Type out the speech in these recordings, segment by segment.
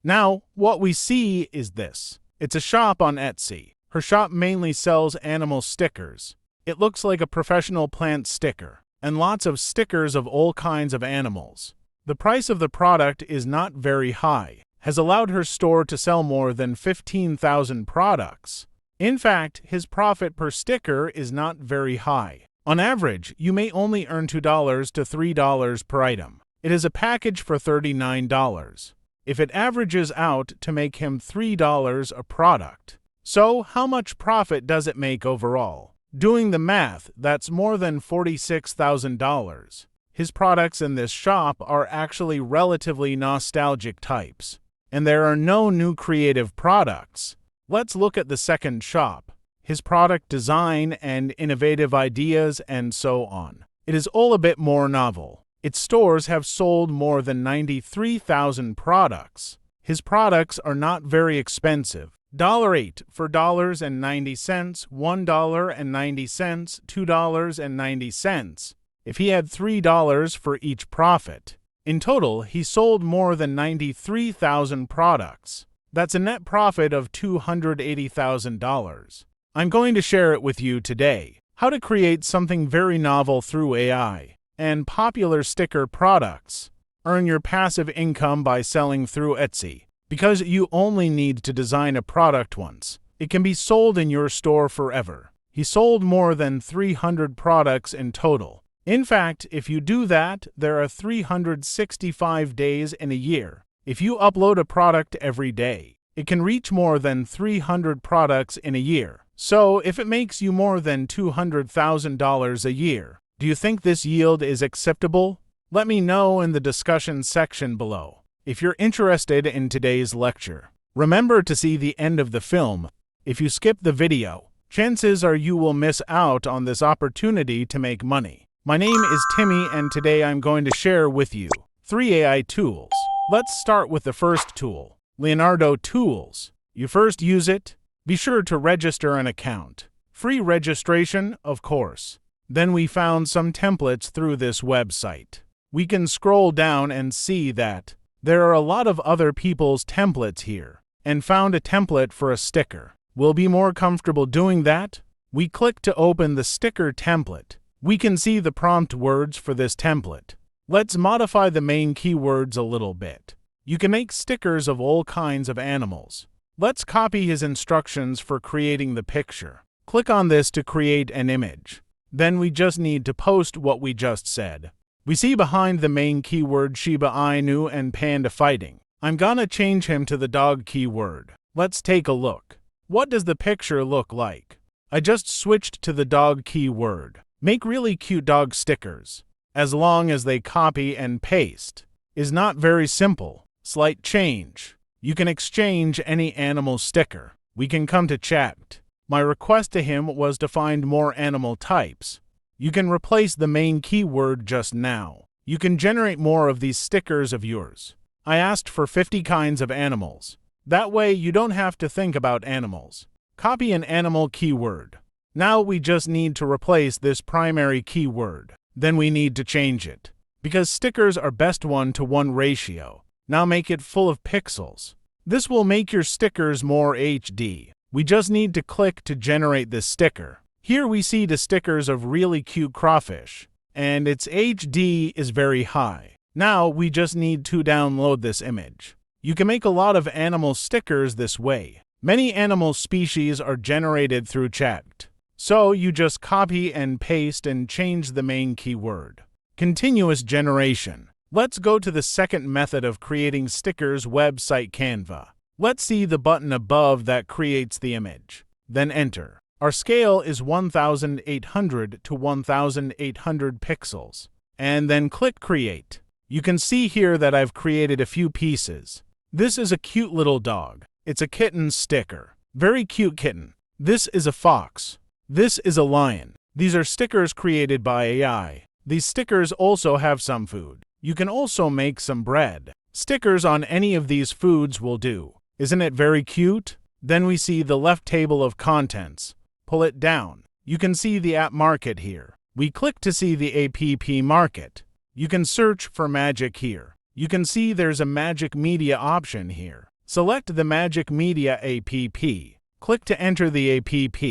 Now, what we see is this. It's a shop on Etsy. Her shop mainly sells animal stickers. It looks like a professional plant sticker, and lots of stickers of all kinds of animals. The price of the product is not very high, has allowed her store to sell more than 15,000 products. In fact, his profit per sticker is not very high. On average, you may only earn $2 to $3 per item. It is a package for $39. If it averages out to make him $3 a product. So, how much profit does it make overall? Doing the math, that's more than $46,000. His products in this shop are actually relatively nostalgic types, and there are no new creative products. Let's look at the second shop, his product design and innovative ideas and so on. It is all a bit more novel. Its stores have sold more than 93,000 products. His products are not very expensive. $8 for $0.90, $1.90, $2.90. If he had $3 for each profit. In total, he sold more than 93,000 products. That's a net profit of $280,000. I'm going to share it with you today. How to create something very novel through AI and popular sticker products. Earn your passive income by selling through Etsy. Because you only need to design a product once. It can be sold in your store forever. He sold more than 300 products in total. In fact, if you do that, there are 365 days in a year. If you upload a product every day, it can reach more than 300 products in a year. So, if it makes you more than $200,000 a year, do you think this yield is acceptable? Let me know in the discussion section below. If you're interested in today's lecture, remember to see the end of the film. If you skip the video, chances are you will miss out on this opportunity to make money. My name is Timmy, and today I'm going to share with you 3 AI tools. Let's start with the first tool, Leonardo Tools. You first use it. Be sure to register an account. Free registration, of course. Then we found some templates through this website. We can scroll down and see that there are a lot of other people's templates here, and found a template for a sticker. We'll be more comfortable doing that. We click to open the sticker template. We can see the prompt words for this template. Let's modify the main keywords a little bit. You can make stickers of all kinds of animals. Let's copy his instructions for creating the picture. Click on this to create an image. Then we just need to post what we just said. We see behind the main keyword Shiba Inu and panda fighting. I'm gonna change him to the dog keyword. Let's take a look. What does the picture look like? I just switched to the dog keyword. Make really cute dog stickers. As long as they copy and paste. Is not very simple. Slight change. You can exchange any animal sticker. We can come to chat. My request to him was to find more animal types. You can replace the main keyword just now. You can generate more of these stickers of yours. I asked for 50 kinds of animals. That way you don't have to think about animals. Copy an animal keyword. Now we just need to replace this primary keyword. Then we need to change it. Because stickers are best 1:1 ratio. Now make it full of pixels. This will make your stickers more HD. We just need to click to generate this sticker. Here we see the stickers of really cute crawfish, and its HD is very high. Now we just need to download this image. You can make a lot of animal stickers this way. Many animal species are generated through chat. So you just copy and paste and change the main keyword. Continuous generation. Let's go to the second method of creating stickers website Canva. Let's see the button above that creates the image. Then enter. Our scale is 1800 to 1800 pixels. And then click Create. You can see here that I've created a few pieces. This is a cute little dog. It's a kitten sticker. Very cute kitten. This is a fox. This is a lion. These are stickers created by AI. These stickers also have some food. You can also make some bread. Stickers on any of these foods will do. Isn't it very cute? Then we see the left table of contents. Pull it down. You can see the app market here. We click to see the app market. You can search for magic here. You can see there's a magic media option here. Select the Magic Media app. Click to enter the app.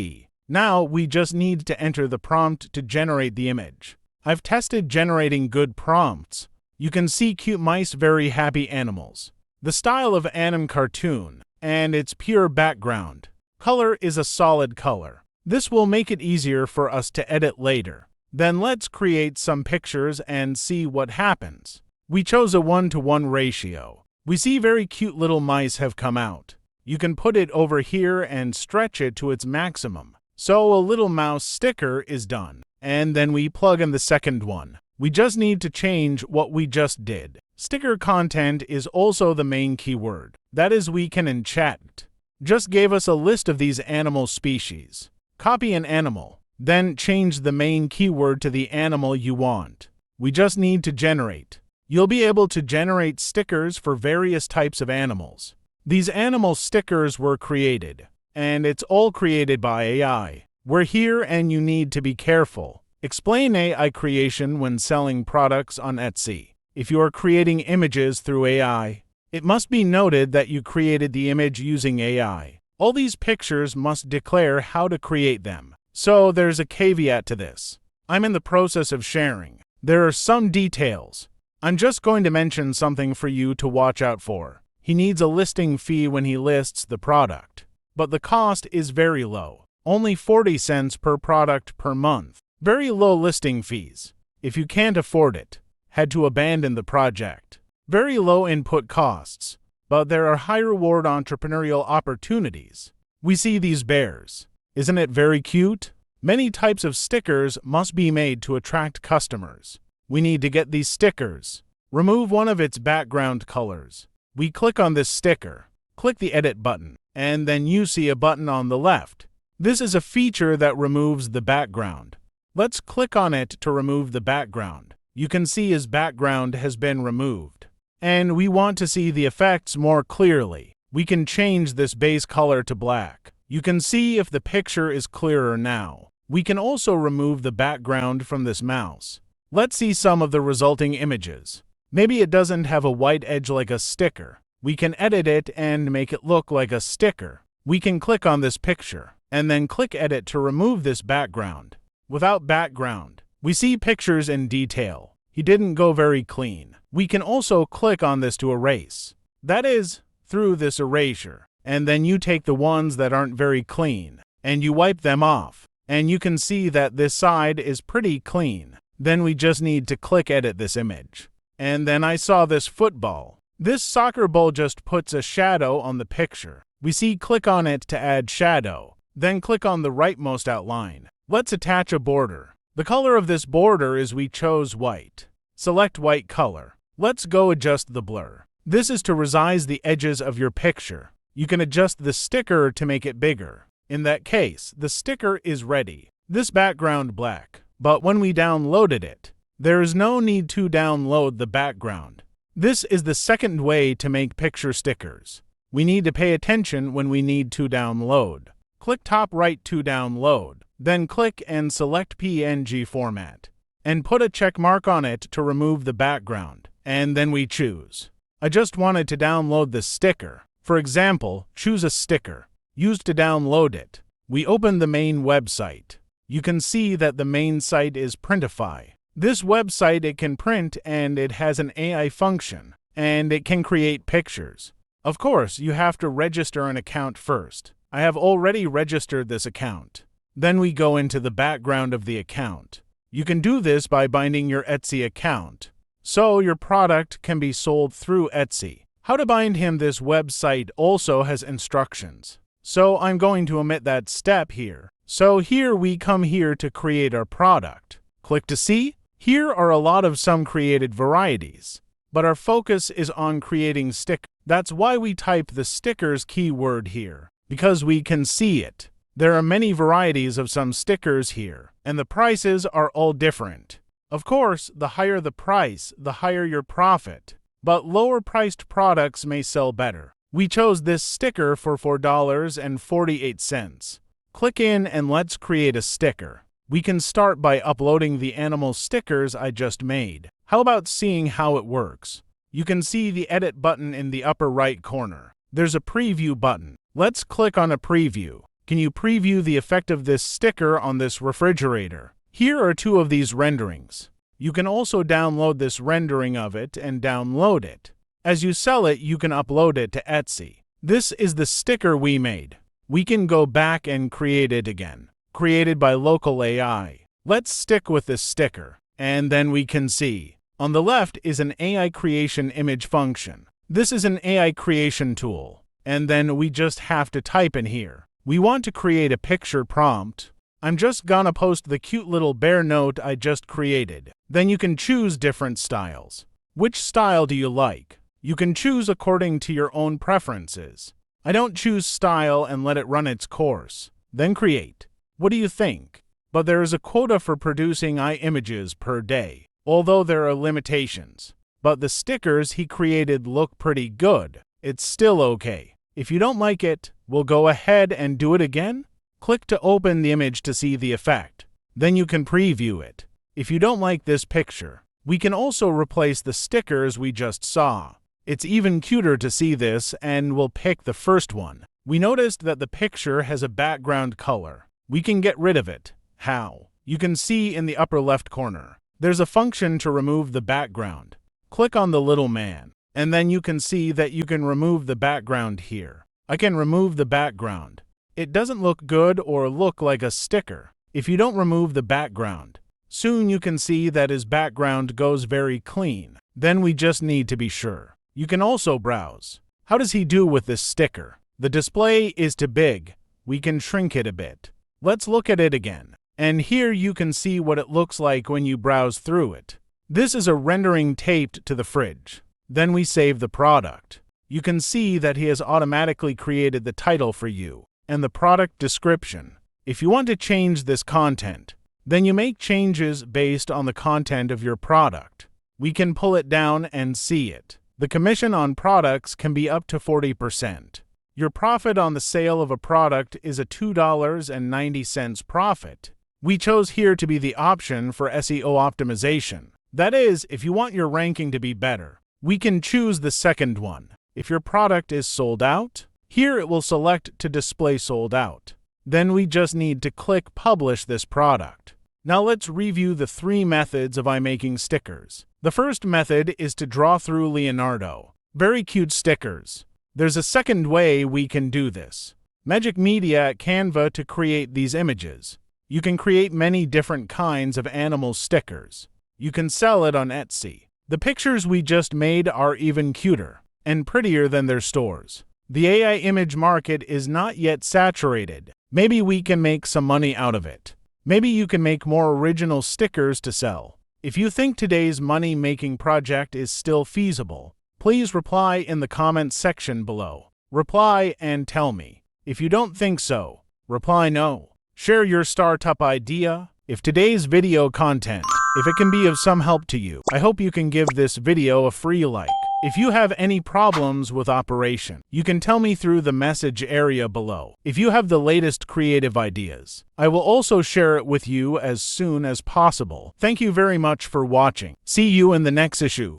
Now we just need to enter the prompt to generate the image. I've tested generating good prompts. You can see cute mice, very happy animals. The style of anime cartoon, and its pure background. Color is a solid color. This will make it easier for us to edit later. Then let's create some pictures and see what happens. We chose a 1:1 ratio. We see very cute little mice have come out. You can put it over here and stretch it to its maximum. So a little mouse sticker is done. And then we plug in the second one. We just need to change what we just did. Sticker content is also the main keyword. That is, we can enchant. Just gave us a list of these animal species. Copy an animal. Then change the main keyword to the animal you want. We just need to generate. You'll be able to generate stickers for various types of animals. These animal stickers were created, and it's all created by AI. We're here and you need to be careful. Explain AI creation when selling products on Etsy. If you are creating images through AI, it must be noted that you created the image using AI. All these pictures must declare how to create them. So there's a caveat to this. I'm in the process of sharing. There are some details. I'm just going to mention something for you to watch out for. He needs a listing fee when he lists the product. But the cost is very low. Only 40 cents per product per month. Very low listing fees. If you can't afford it, had to abandon the project. Very low input costs. But there are high reward entrepreneurial opportunities. We see these bears. Isn't it very cute? Many types of stickers must be made to attract customers. We need to get these stickers. Remove one of its background colors. We click on this sticker. Click the edit button, and then you see a button on the left. This is a feature that removes the background. Let's click on it to remove the background. You can see his background has been removed. And we want to see the effects more clearly. We can change this base color to black. You can see if the picture is clearer now. We can also remove the background from this mouse. Let's see some of the resulting images. Maybe it doesn't have a white edge like a sticker. We can edit it and make it look like a sticker. We can click on this picture, and then click Edit to remove this background. Without background, we see pictures in detail. He didn't go very clean. We can also click on this to erase. That is, through this erasure. And then you take the ones that aren't very clean, and you wipe them off. And you can see that this side is pretty clean. Then we just need to click Edit this image. And then I saw this football. This soccer ball just puts a shadow on the picture. We see click on it to add shadow. Then click on the rightmost outline. Let's attach a border. The color of this border is we chose white. Select white color. Let's go adjust the blur. This is to resize the edges of your picture. You can adjust the sticker to make it bigger. In that case, the sticker is ready. This background black. But when we downloaded it, there is no need to download the background. This is the second way to make picture stickers. We need to pay attention when we need to download. Click top right to download. Then click and select PNG format. And put a check mark on it to remove the background. And then we choose. I just wanted to download the sticker. For example, choose a sticker. Used to download it. We open the main website. You can see that the main site is Printify. This website it can print and it has an AI function. And it can create pictures. Of course, you have to register an account first. I have already registered this account. Then we go into the background of the account. You can do this by binding your Etsy account. So your product can be sold through Etsy. How to bind him, this website also has instructions. So I'm going to omit that step here. So here we come here to create our product. Click to see. Here are a lot of some created varieties. But our focus is on creating stickers. That's why we type the stickers keyword here. Because we can see it. There are many varieties of some stickers here. And the prices are all different. Of course, the higher the price, the higher your profit. But lower-priced products may sell better. We chose this sticker for $4.48. Click in and let's create a sticker. We can start by uploading the animal stickers I just made. How about seeing how it works? You can see the edit button in the upper right corner. there's a preview button. Let's click on a preview. Can you preview the effect of this sticker on this refrigerator? Here are two of these renderings. You can also download this rendering of it and download it. As you sell it, you can upload it to Etsy. This is the sticker we made. We can go back and create it again. Created by local AI. Let's stick with this sticker. And then we can see. On the left is an AI creation image function. This is an AI creation tool. And then we just have to type in here. We want to create a picture prompt. I'm just gonna post the cute little bear note I just created. Then you can choose different styles. Which style do you like? You can choose according to your own preferences. I don't choose style and let it run its course. Then create. What do you think? But there is a quota for producing images per day, although there are limitations. But the stickers he created look pretty good. It's still okay. If you don't like it, we'll go ahead and do it again. Click to open the image to see the effect. Then you can preview it. If you don't like this picture, we can also replace the stickers we just saw. It's even cuter to see this, and we'll pick the first one. We noticed that the picture has a background color. We can get rid of it. How? You can see in the upper left corner. There's a function to remove the background. Click on the little man, and then you can see that you can remove the background here. I can remove the background. It doesn't look good or look like a sticker if you don't remove the background. Soon you can see that his background goes very clean. Then we just need to be sure. You can also browse. How does he do with this sticker? The display is too big. We can shrink it a bit. Let's look at it again. And here you can see what it looks like when you browse through it. This is a rendering taped to the fridge. Then we save the product. You can see that he has automatically created the title for you and the product description. If you want to change this content, then you make changes based on the content of your product. We can pull it down and see it. The commission on products can be up to 40%. Your profit on the sale of a product is a $2.90 profit. We chose here to be the option for SEO optimization. That is, if you want your ranking to be better. We can choose the second one. If your product is sold out, here it will select to display sold out. Then we just need to click publish this product. Now let's review the three methods of making stickers. The first method is to draw through Leonardo. Very cute stickers. There's a second way we can do this. Magic Media at Canva to create these images. You can create many different kinds of animal stickers. You can sell it on Etsy. The pictures we just made are even cuter and prettier than their stores. The AI image market is not yet saturated. Maybe we can make some money out of it. Maybe you can make more original stickers to sell. If you think today's money-making project is still feasible, please reply in the comments section below. Reply and tell me. If you don't think so, reply no. Share your startup idea. If today's video content, if it can be of some help to you, I hope you can give this video a free like. If you have any problems with operation, you can tell me through the message area below. If you have the latest creative ideas, I will also share it with you as soon as possible. Thank you very much for watching. See you in the next issue.